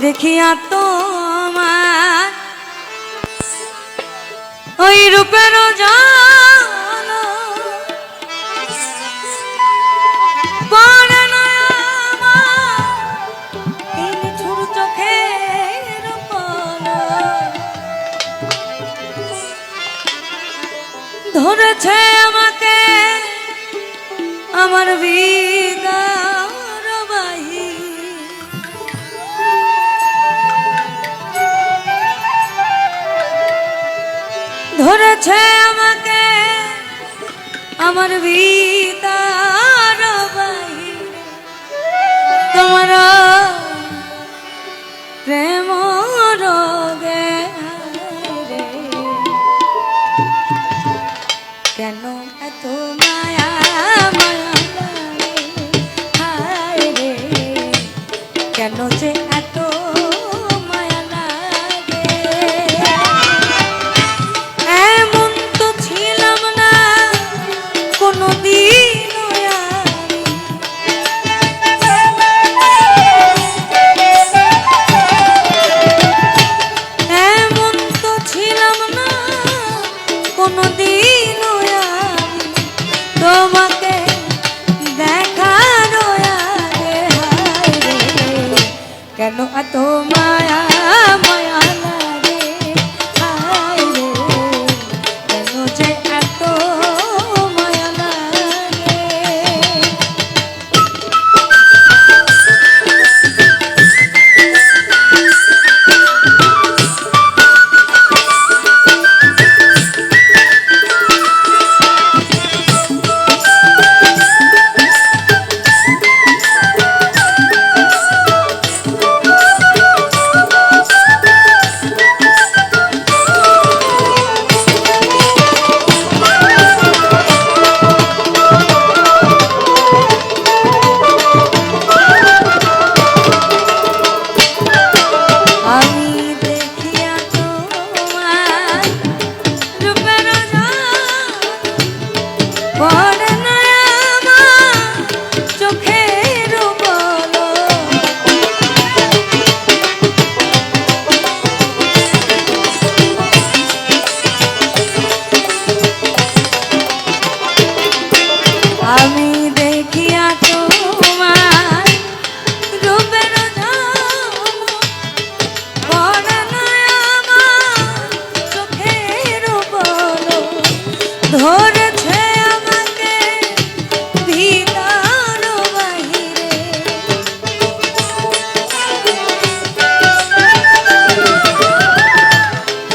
দেখিয়া তোমার ওই রূপের জাল পড়ে না আমার এই নিঠুর চোখের পলক ধরেছে আমাকে আমার বিদার বাহি ধরেছে আমাকে আমার বিদার বাহি তোমার প্রেম রোগে কেন এত মায়া মায়া হায় রে কেন যে এত মায়া লাগে এমন তো ছিলাম না কোনোদিন এমন তো ছিলাম না কোনোদিন তোমাকে দেখার আগে হায় রে কেন এত মায়া মায়া লাগে হায় রে কেন যে এত মায়া লাগে ধরেছে আমাকে ভিতর বাহিরে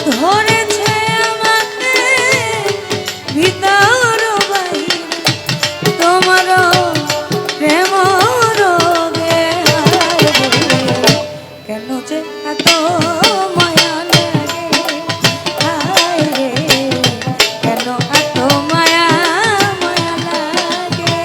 ধরেছে আমাকে ভিতর বাহিরে তোমার প্রেম রোগে কেন যে এত মায়া লাগে হায় রে কেন এত মায়া মায়া লাগে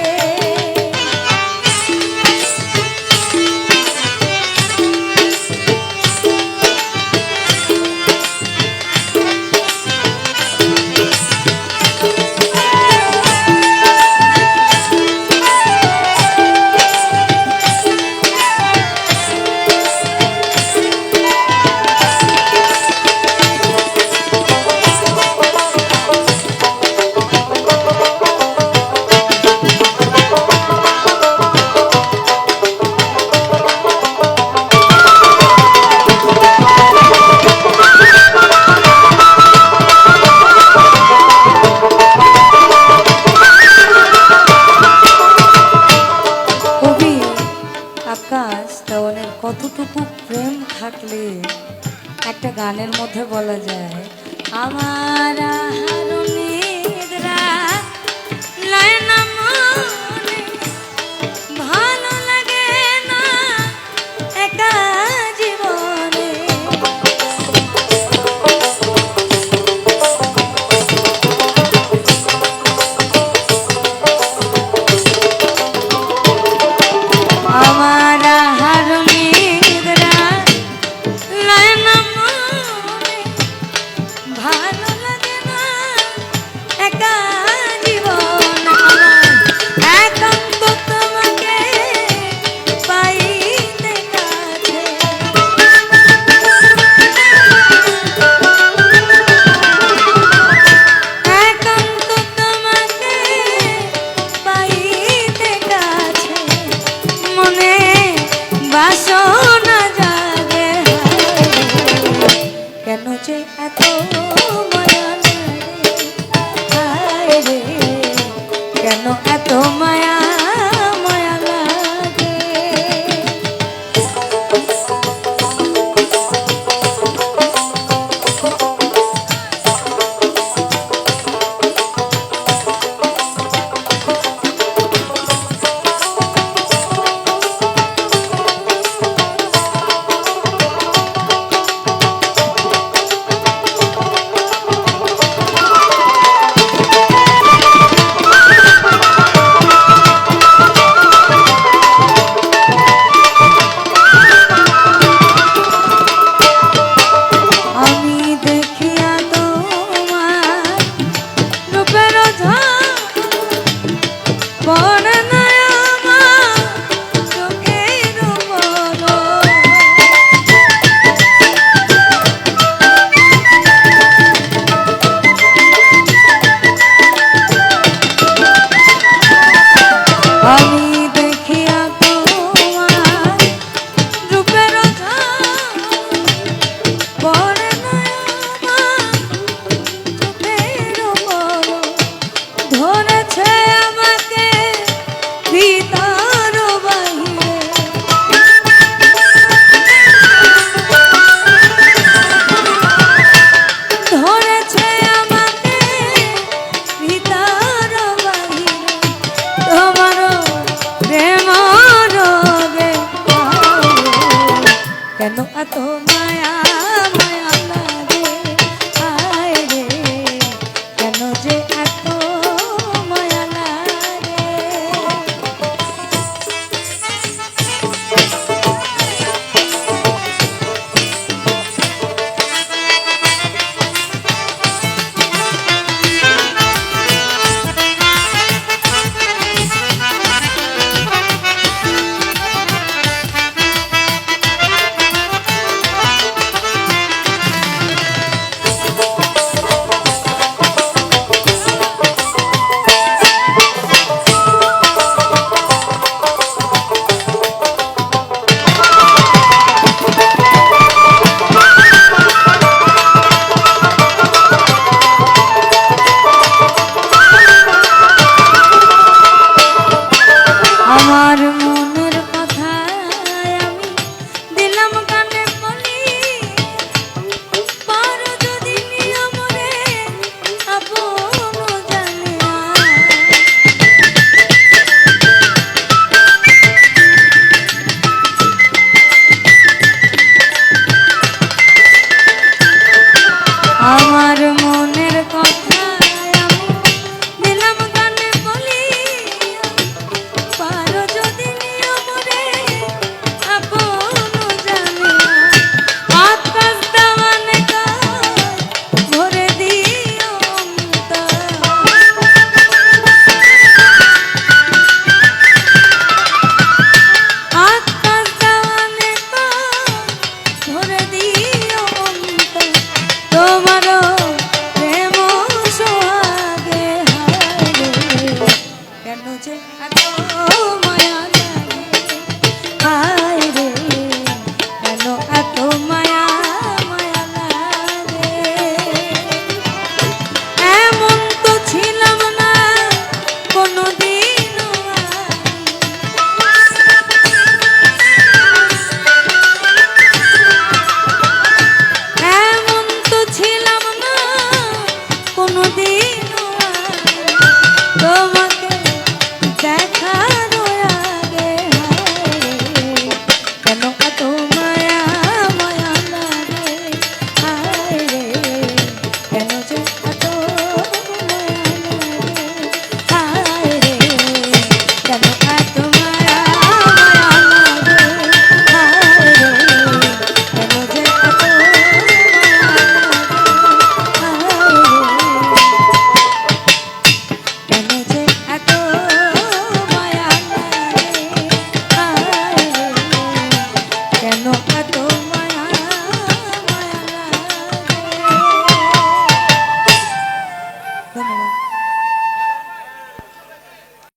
কতটুকু প্রেম থাকলে একটা গানের মধ্যে বলা যায় আমার ভালো লাগে না একা জীবনে আমার ভালো লাগে না এত মায়া